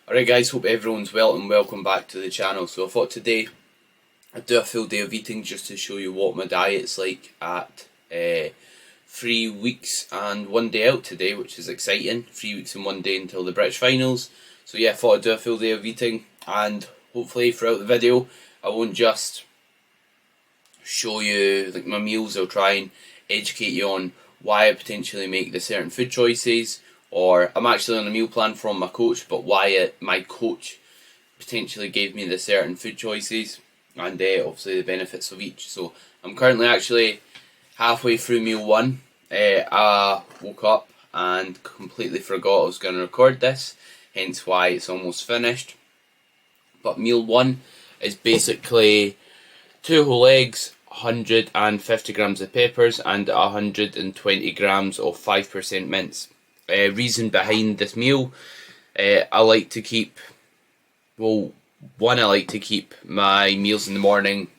Alright guys, hope everyone's well and welcome back to the channel. So I thought today I'd do a full day of eating just to show you what my diet's like at 3 weeks and 1 day out today, which is exciting. 3 weeks and 1 day until the British finals. So yeah, I thought I'd do a full day of eating, and hopefully throughout the video I won't just show you like my meals. I'll try and educate you on why I potentially make the certain food choices, or I'm actually on a meal plan from my coach, but why my coach potentially gave me the certain food choices, and obviously the benefits of each. So I'm currently actually halfway through meal one. I woke up and completely forgot I was going to record this, hence why it's almost finished. But meal one is basically 2 whole eggs, 150 grams of peppers and 120 grams of 5% mince. Reason behind this meal, I like to keep, I like to keep my meals in the morning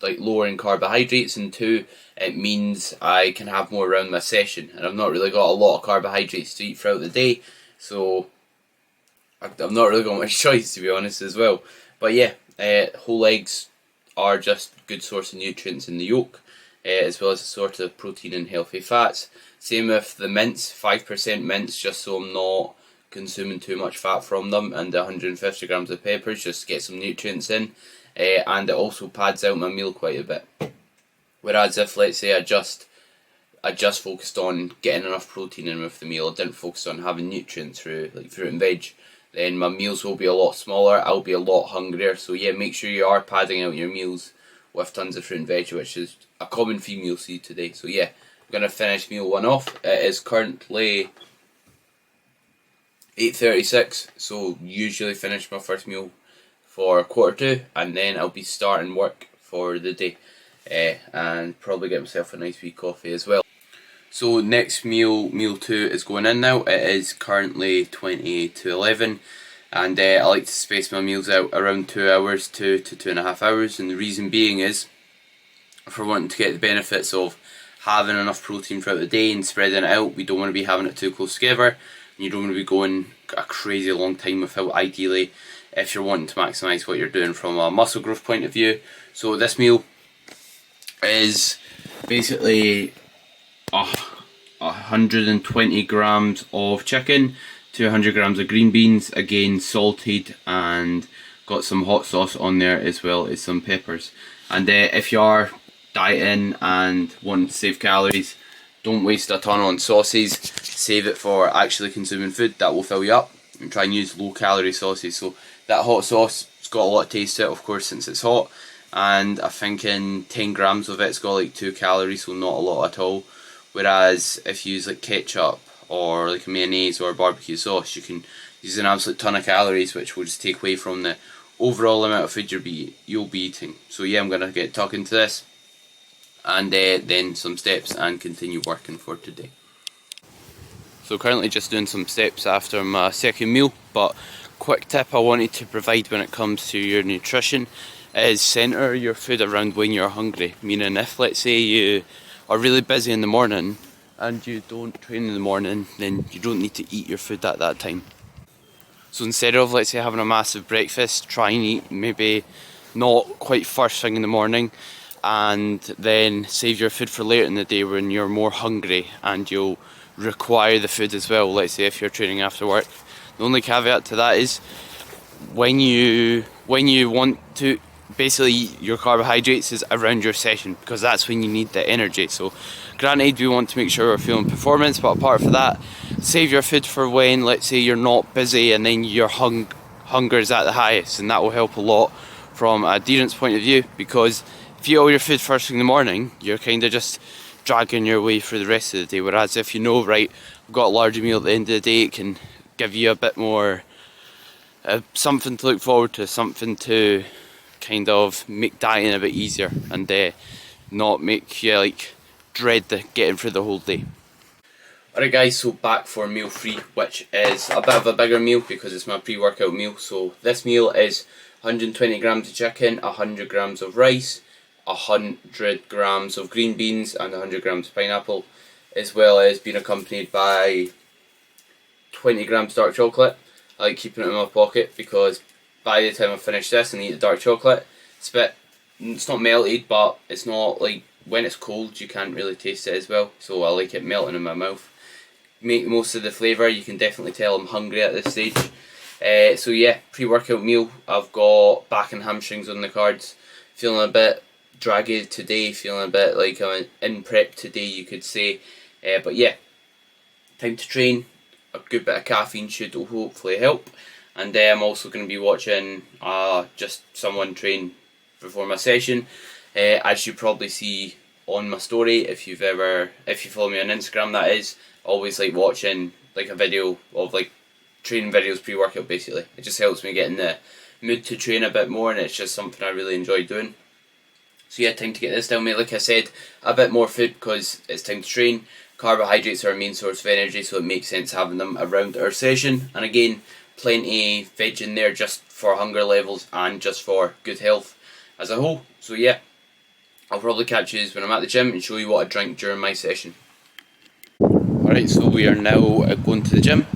like lower in carbohydrates, and 2, it means I can have more around my session, and I've not really got a lot of carbohydrates to eat throughout the day, so I've not really got much choice, to be honest, as well. But yeah, whole eggs are just a good source of nutrients in the yolk, as well as a sort of protein and healthy fats. Same with the mince, 5% mince, just so I'm not consuming too much fat from them, and 150 grams of peppers just to get some nutrients in, and it also pads out my meal quite a bit. Whereas if, let's say, I just focused on getting enough protein in with the meal, I didn't focus on having nutrients through like fruit and veg, then my meals will be a lot smaller, I'll be a lot hungrier. So yeah, make sure you are padding out your meals with tons of fruit and veg, which is a common theme you'll see today. So yeah, I'm going to finish meal one off. It is currently 8:36, so usually finish my first meal for 1:45, and then I'll be starting work for the day, and probably get myself a nice wee coffee as well. So next meal 2 is going in now. It is currently 20 to 11, and I like to space my meals out around 2 hours to 2.5 hours, and the reason being is if we're wanting to get the benefits of having enough protein throughout the day and spreading it out, we don't want to be having it too close together, and you don't want to be going a crazy long time without, ideally, if you're wanting to maximise what you're doing from a muscle growth point of view. So this meal is basically 120 grams of chicken, 200 grams of green beans, again salted, and got some hot sauce on there as well as some peppers. And if you are dieting and want to save calories, don't waste a ton on sauces, save it for actually consuming food that will fill you up, and try and use low calorie sauces. So that hot sauce, it's got a lot of taste to it, of course, since it's hot, and I think in 10 grams of it's got like 2 calories, so not a lot at all. Whereas if you use like ketchup or like a mayonnaise or a barbecue sauce, you can use an absolute ton of calories, which will just take away from the overall amount of food you'll be eating. So yeah, I'm going to get talking to this, and then some steps, and continue working for today. So currently just doing some steps after my second meal, but quick tip I wanted to provide when it comes to your nutrition is centre your food around when you're hungry. Meaning, if let's say you are really busy in the morning and you don't train in the morning, then you don't need to eat your food at that time. So instead of, let's say, having a massive breakfast, try and eat maybe not quite first thing in the morning, and then save your food for later in the day when you're more hungry and you'll require the food as well. Let's say if you're training after work. The only caveat to that is when you want to basically eat your carbohydrates is around your session, because that's when you need the energy. So granted, we want to make sure we're feeling performance, but apart from that, save your food for when, let's say, you're not busy and then your hunger is at the highest, and that will help a lot from an adherence point of view, because if you eat all your food first thing in the morning, you're kind of just dragging your way through the rest of the day. Whereas if you know, right, I've got a larger meal at the end of the day, it can give you a bit more something to look forward to, something to kind of make dieting a bit easier, and not make you like dread getting through the whole day. Alright guys, so back for meal 3, which is a bit of a bigger meal because it's my pre-workout meal. So this meal is 120 grams of chicken, 100 grams of rice, 100 grams of green beans and 100 grams of pineapple, as well as being accompanied by 20 grams dark chocolate. I like keeping it in my pocket because by the time I finish this and eat the dark chocolate, it's not melted, but it's not like, when it's cold you can't really taste it as well, so I like it melting in my mouth. Make the most of the flavour. You can definitely tell I'm hungry at this stage. So yeah, pre-workout meal. I've got back and hamstrings on the cards. Feeling a bit draggy today, feeling a bit like I'm in prep today, you could say. But yeah, time to train. A good bit of caffeine should hopefully help. And I'm also going to be watching just someone train before my session. As you probably see on my story, if you follow me on Instagram, that is, always like watching like a video of like training videos pre-workout. Basically, it just helps me get in the mood to train a bit more, and it's just something I really enjoy doing. So yeah, time to get this down, mate. Like I said, a bit more food because it's time to train. Carbohydrates are our main source of energy, so it makes sense having them around our session. And again, plenty veg in there just for hunger levels and just for good health as a whole. So yeah, I'll probably catch you when I'm at the gym and show you what I drink during my session. Alright, so we are now going to the gym.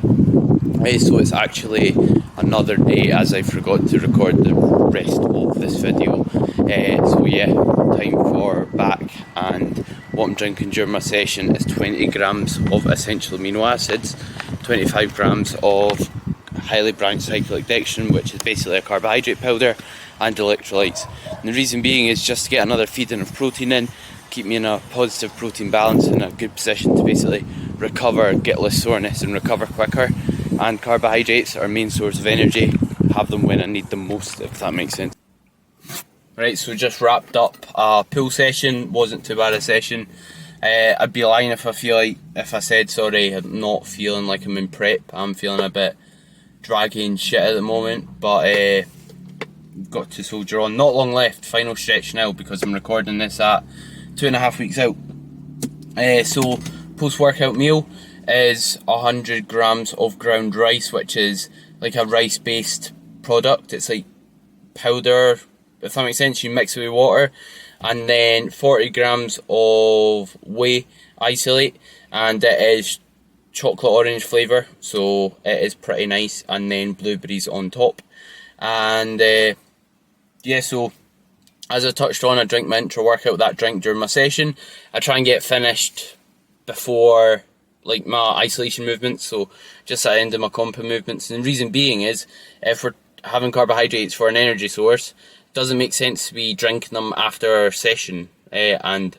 So it's actually another day, as I forgot to record the rest of this video. So yeah, time for back, and what I'm drinking during my session is 20 grams of essential amino acids, 25 grams of highly branched cyclic dextrin, which is basically a carbohydrate powder, and electrolytes. And the reason being is just to get another feeding of protein in, keep me in a positive protein balance, in a good position to basically recover, get less soreness and recover quicker. And carbohydrates are main source of energy, have them when I need them most, if that makes sense. Right, so just wrapped up a pool session. Wasn't too bad a session. I'd be lying if I said sorry, I'm not feeling like I'm in prep. I'm feeling a bit draggy and shit at the moment, but got to soldier on. Not long left, final stretch now, because I'm recording this at 2.5 weeks out. So post-workout meal is 100 grams of ground rice, which is like a rice-based product. It's like powder, if that makes sense. You mix it with water, and then 40 grams of whey isolate, and it is chocolate orange flavour, so it is pretty nice, and then blueberries on top. And yeah, so as I touched on, I drink my Intra workout, that drink during my session. I try and get finished before like my isolation movements, so just at the end of my compound movements. And the reason being is, if we're having carbohydrates for an energy source, it doesn't make sense to be drinking them after our session, and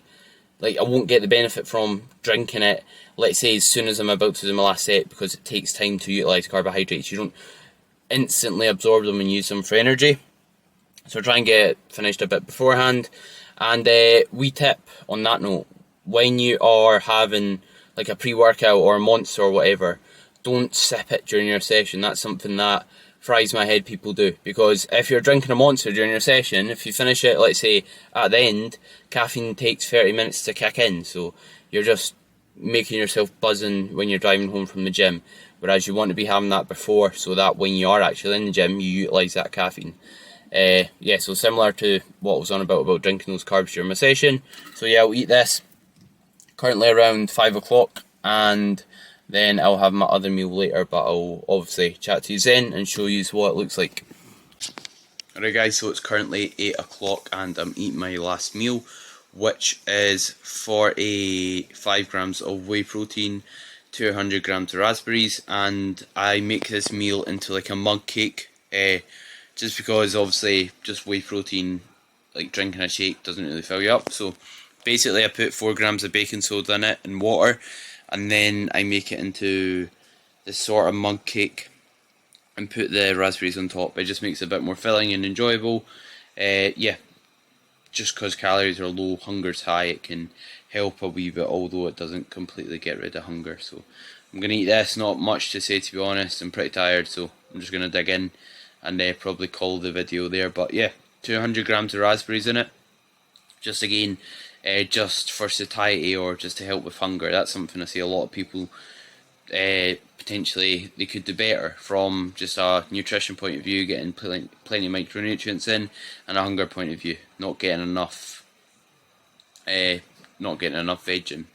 like I won't get the benefit from drinking it, let's say, as soon as I'm about to do my last set, because it takes time to utilise carbohydrates. You don't instantly absorb them and use them for energy. So try and get finished a bit beforehand. And wee tip on that note, when you are having like a pre-workout or a Monster or whatever, don't sip it during your session. That's something that fries my head people do, because if you're drinking a Monster during your session, if you finish it, let's say, at the end, caffeine takes 30 minutes to kick in, so you're just making yourself buzzing when you're driving home from the gym, whereas you want to be having that before, so that when you are actually in the gym, you utilise that caffeine. Yeah, so similar to what I was on about drinking those carbs during my session. So yeah, I'll eat this currently around 5 o'clock, and then I'll have my other meal later, but I'll obviously chat to you then and show you what it looks like. Alright guys, so it's currently 8 o'clock and I'm eating my last meal, which is 45 grams of whey protein, 200 grams of raspberries, and I make this meal into like a mug cake, just because obviously just whey protein, like drinking a shake, doesn't really fill you up. So basically I put 4 grams of baking soda in it and water, and then I make it into this sort of mug cake and put the raspberries on top. It just makes it a bit more filling and enjoyable. Yeah, just because calories are low, hunger's high, it can help a wee bit, although it doesn't completely get rid of hunger. So I'm going to eat this, not much to say to be honest, I'm pretty tired, so I'm just going to dig in and probably call the video there. But yeah, 200 grams of raspberries in it, just again, just for satiety or just to help with hunger. That's something I see a lot of people potentially they could do better from just a nutrition point of view, getting plenty of micronutrients in, and a hunger point of view, not getting enough veg in,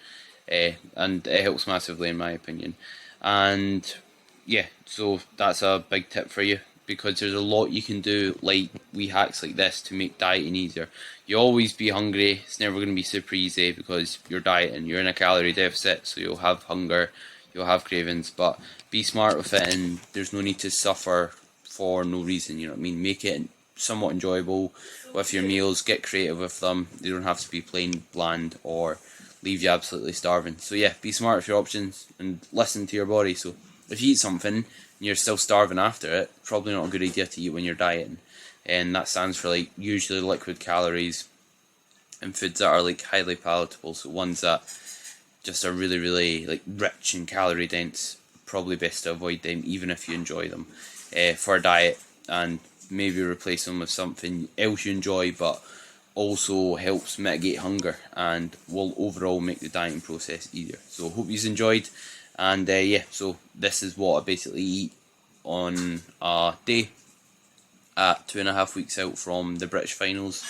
and it helps massively in my opinion. And yeah, so that's a big tip for you, because there's a lot you can do, like wee hacks like this, to make dieting easier. You always be hungry. It's never going to be super easy because you're dieting. You're in a calorie deficit, so you'll have hunger, you'll have cravings. But be smart with it, and there's no need to suffer for no reason. You know what I mean? Make it somewhat enjoyable with your meals. Get creative with them. They don't have to be plain bland or leave you absolutely starving. So yeah, be smart with your options and listen to your body. So if you eat something and you're still starving after it, probably not a good idea to eat when you're dieting. And that stands for like usually liquid calories and foods that are like highly palatable. So ones that just are really, really like rich and calorie dense. Probably best to avoid them, even if you enjoy them, for a diet, and maybe replace them with something else you enjoy, but also helps mitigate hunger and will overall make the dieting process easier. So hope you've enjoyed, and yeah, so this is what I basically eat on a day at 2.5 weeks out from the British finals.